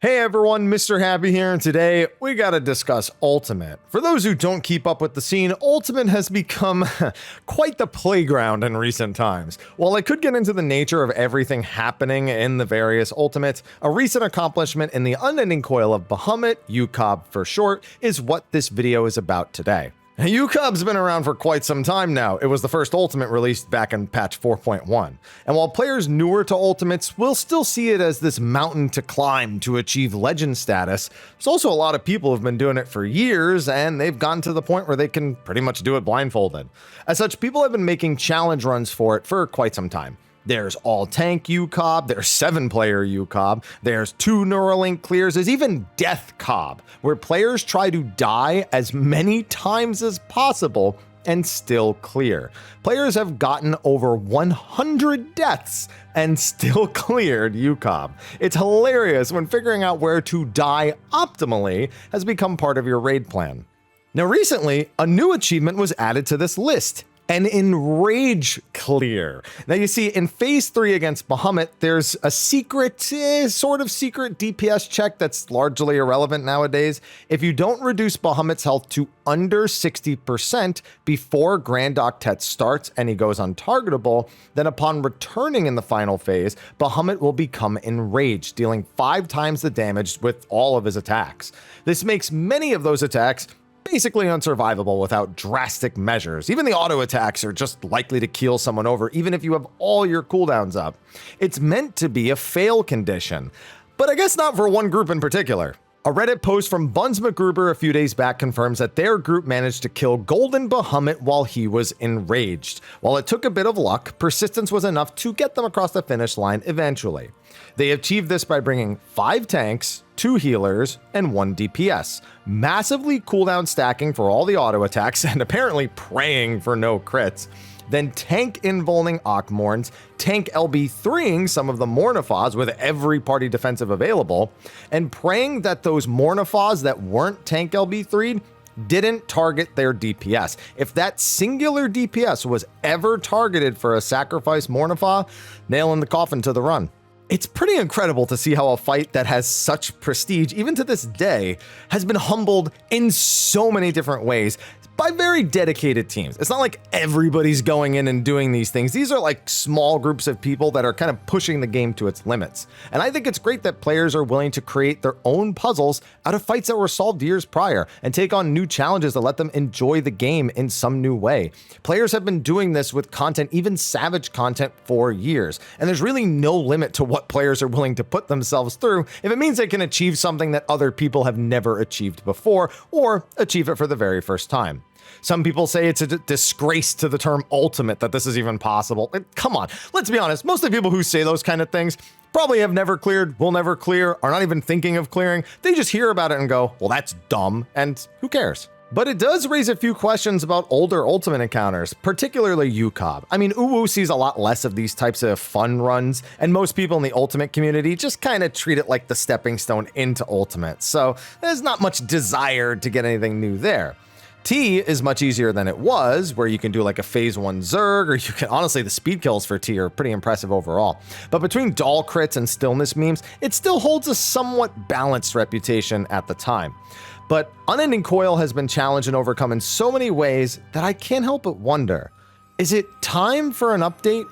Hey everyone, Mr. Happy here, and today we gotta discuss Ultimate. For those who don't keep up with the scene, Ultimate has become quite the playground in recent times. While I could get into the nature of everything happening in the various Ultimates, a recent accomplishment in the unending coil of Bahamut, UCOB for short, is what this video is about today. UCOB's been around for quite some time now. It was the first Ultimate released back in patch 4.1. And while players newer to Ultimates will still see it as this mountain to climb to achieve legend status, there's also a lot of people who've been doing it for years and they've gotten to the point where they can pretty much do it blindfolded. As such, people have been making challenge runs for it for quite some time. There's all tank UCOB, there's 7-player UCOB, there's 2 Neuralink clears, there's even Death COB, where players try to die as many times as possible and still clear. Players have gotten over 100 deaths and still cleared UCOB. It's hilarious when figuring out where to die optimally has become part of your raid plan. Now recently, a new achievement was added to this list. An Enrage clear. Now you see, in phase 3 against Bahamut, there's a secret, sort of secret DPS check that's largely irrelevant nowadays. If you don't reduce Bahamut's health to under 60% before Grand Octet starts and he goes untargetable, then upon returning in the final phase, Bahamut will become enraged, dealing 5 times the damage with all of his attacks. This makes many of those attacks basically unsurvivable without drastic measures. Even the auto attacks are just likely to keel someone over, even if you have all your cooldowns up. It's meant to be a fail condition, but I guess not for one group in particular. A Reddit post from Buns McGruber a few days back confirms that their group managed to kill Golden Bahamut while he was enraged. While it took a bit of luck, persistence was enough to get them across the finish line eventually. They achieved this by bringing 5 tanks, 2 healers, and 1 DPS, massively cooldown stacking for all the auto attacks and apparently praying for no crits. Then tank invulning Akmorns, tank LB3ing some of the Mornifas with every party defensive available, and praying that those Mornifas that weren't tank LB3'd didn't target their DPS. If that singular DPS was ever targeted for a sacrifice Mornifa, nail in the coffin to the run. It's pretty incredible to see how a fight that has such prestige, even to this day, has been humbled in so many different ways by very dedicated teams. It's not like everybody's going in and doing these things. These are like small groups of people that are kind of pushing the game to its limits. And I think it's great that players are willing to create their own puzzles out of fights that were solved years prior and take on new challenges that let them enjoy the game in some new way. Players have been doing this with content, even savage content, for years. And there's really no limit to what players are willing to put themselves through if it means they can achieve something that other people have never achieved before or achieve it for the very first time. Some people say it's a disgrace to the term ultimate that this is even possible. Come on, let's be honest. Most of the people who say those kind of things probably have never cleared, will never clear, are not even thinking of clearing. They just hear about it and go, well, that's dumb, and who cares? But it does raise a few questions about older Ultimate encounters, particularly UCOB. I mean, Uwu sees a lot less of these types of fun runs, and most people in the Ultimate community just kind of treat it like the stepping stone into Ultimate, so there's not much desire to get anything new there. T is much easier than it was, where you can do like a phase 1 Zerg, or you can, honestly, the speed kills for T are pretty impressive overall. But between doll crits and stillness memes, it still holds a somewhat balanced reputation at the time. But Unending Coil has been challenged and overcome in so many ways that I can't help but wonder, is it time for an update?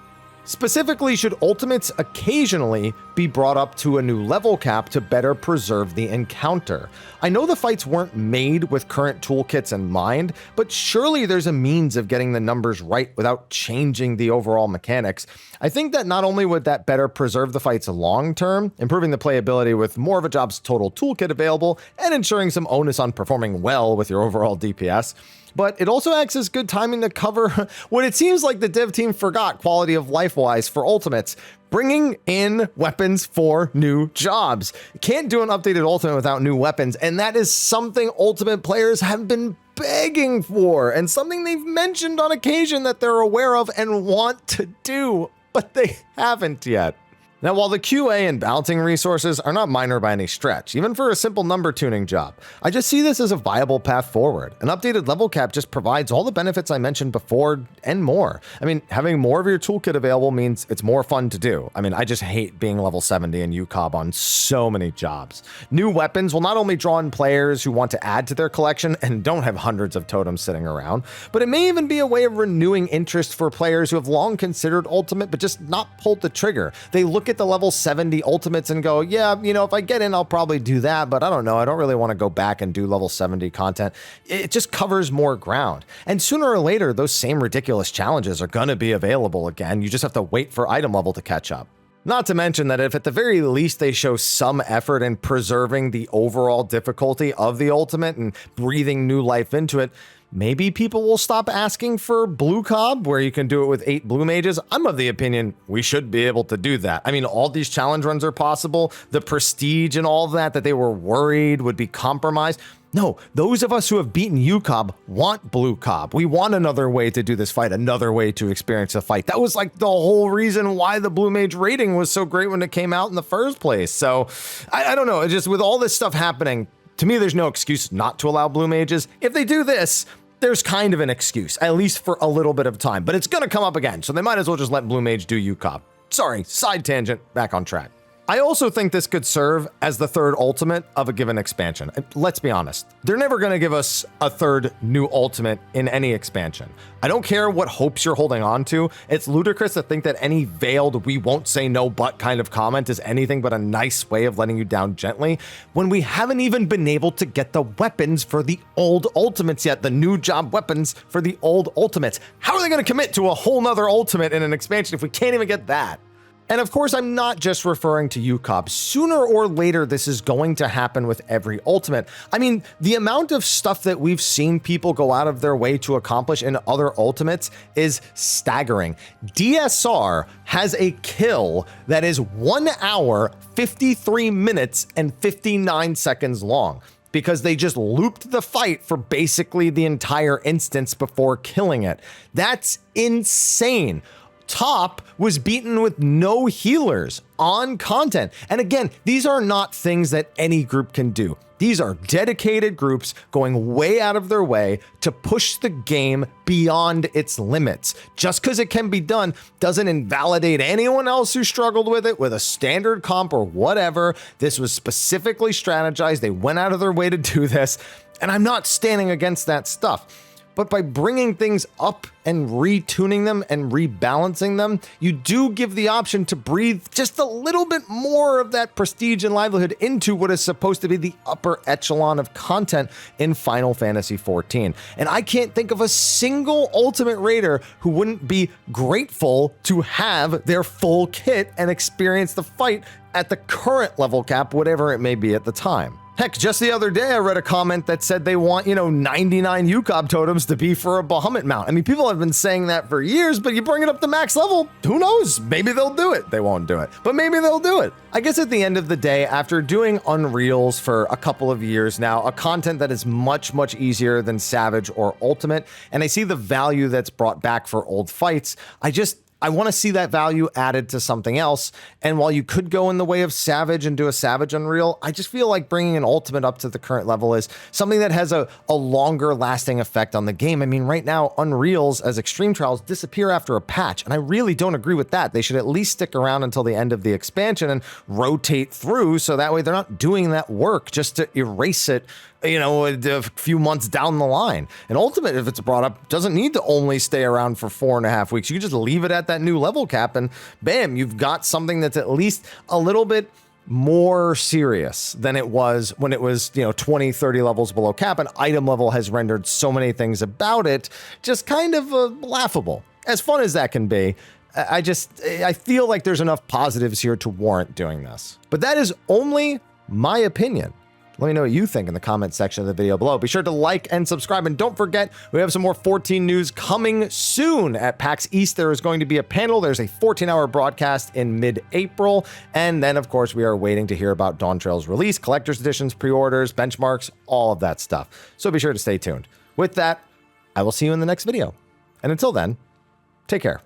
Specifically, should Ultimates occasionally be brought up to a new level cap to better preserve the encounter? I know the fights weren't made with current toolkits in mind, but surely there's a means of getting the numbers right without changing the overall mechanics. I think that not only would that better preserve the fights long term, improving the playability with more of a job's total toolkit available and ensuring some onus on performing well with your overall DPS, but it also acts as good timing to cover what it seems like the dev team forgot quality of life-wise for Ultimates, bringing in weapons for new jobs. You can't do an updated Ultimate without new weapons, and that is something Ultimate players have been begging for, and something they've mentioned on occasion that they're aware of and want to do, but they haven't yet. Now, while the QA and balancing resources are not minor by any stretch, even for a simple number tuning job, I just see this as a viable path forward. An updated level cap just provides all the benefits I mentioned before and more. I mean, having more of your toolkit available means it's more fun to do. I mean, I just hate being level 70 in UCOB on so many jobs. New weapons will not only draw in players who want to add to their collection and don't have hundreds of totems sitting around, but it may even be a way of renewing interest for players who have long considered Ultimate but just not pulled the trigger. They look at the level 70 ultimates and go, yeah, you know, if I get in, I'll probably do that, but I don't know. I don't really want to go back and do level 70 content. It just covers more ground. And sooner or later, those same ridiculous challenges are going to be available again. You just have to wait for item level to catch up. Not to mention that if at the very least they show some effort in preserving the overall difficulty of the ultimate and breathing new life into it, maybe people will stop asking for blue cob, where you can do it with 8 blue mages. I'm of the opinion we should be able to do that. I mean, all these challenge runs are possible. The prestige and all that they were worried would be compromised. No, those of us who have beaten UCOB want blue cob. We want another way to do this fight, another way to experience a fight. That was like the whole reason why the blue mage rating was so great when it came out in the first place. So I don't know, just with all this stuff happening, to me, there's no excuse not to allow blue mages. If they do this, there's kind of an excuse, at least for a little bit of time, but it's going to come up again, so they might as well just let blue mage do UCOB. Sorry, side tangent, back on track. I also think this could serve as the third ultimate of a given expansion. Let's be honest, they're never going to give us a third new ultimate in any expansion. I don't care what hopes you're holding on to. It's ludicrous to think that any veiled "we won't say no but" kind of comment is anything but a nice way of letting you down gently when we haven't even been able to get the weapons for the old ultimates yet, the new job weapons for the old ultimates. How are they going to commit to a whole nother ultimate in an expansion if we can't even get that? And of course, I'm not just referring to UCOB. Sooner or later, this is going to happen with every ultimate. I mean, the amount of stuff that we've seen people go out of their way to accomplish in other ultimates is staggering. DSR has a kill that is 1 hour, 53 minutes, and 59 seconds long, because they just looped the fight for basically the entire instance before killing it. That's insane. Top was beaten with no healers on content. And again, these are not things that any group can do. These are dedicated groups going way out of their way to push the game beyond its limits. Just because it can be done doesn't invalidate anyone else who struggled with it with a standard comp or whatever. This was specifically strategized. They went out of their way to do this. And I'm not standing against that stuff. But by bringing things up and retuning them and rebalancing them, you do give the option to breathe just a little bit more of that prestige and livelihood into what is supposed to be the upper echelon of content in Final Fantasy XIV. And I can't think of a single Ultimate Raider who wouldn't be grateful to have their full kit and experience the fight at the current level cap, whatever it may be at the time. Heck, just the other day, I read a comment that said they want, 99 UCOB totems to be for a Bahamut mount. I mean, people have been saying that for years, but you bring it up to max level, who knows? Maybe they'll do it. They won't do it, but maybe they'll do it. I guess at the end of the day, after doing Unreals for a couple of years now, a content that is much, much easier than Savage or Ultimate, and I see the value that's brought back for old fights, I want to see that value added to something else. And while you could go in the way of Savage and do a Savage Unreal, I just feel like bringing an Ultimate up to the current level is something that has a longer lasting effect on the game. I mean, right now, Unreals as Extreme Trials disappear after a patch, and I really don't agree with that. They should at least stick around until the end of the expansion and rotate through, so that way they're not doing that work just to erase it a few months down the line. And Ultimate, if it's brought up, doesn't need to only stay around for 4.5 weeks. You can just leave it at that new level cap and bam, you've got something that's at least a little bit more serious than it was when it was, 20, 30 levels below cap, and item level has rendered so many things about it just kind of laughable. As fun as that can be, I feel like there's enough positives here to warrant doing this. But that is only my opinion. Let me know what you think in the comment section of the video below. Be sure to like and subscribe, and don't forget, we have some more 14 news coming soon. At PAX East, there is going to be a panel. There's a 14-hour broadcast in mid-April, and then, of course, we are waiting to hear about Dawn Trail's release, collector's editions, pre-orders, benchmarks, all of that stuff. So be sure to stay tuned. With that, I will see you in the next video. And until then, take care.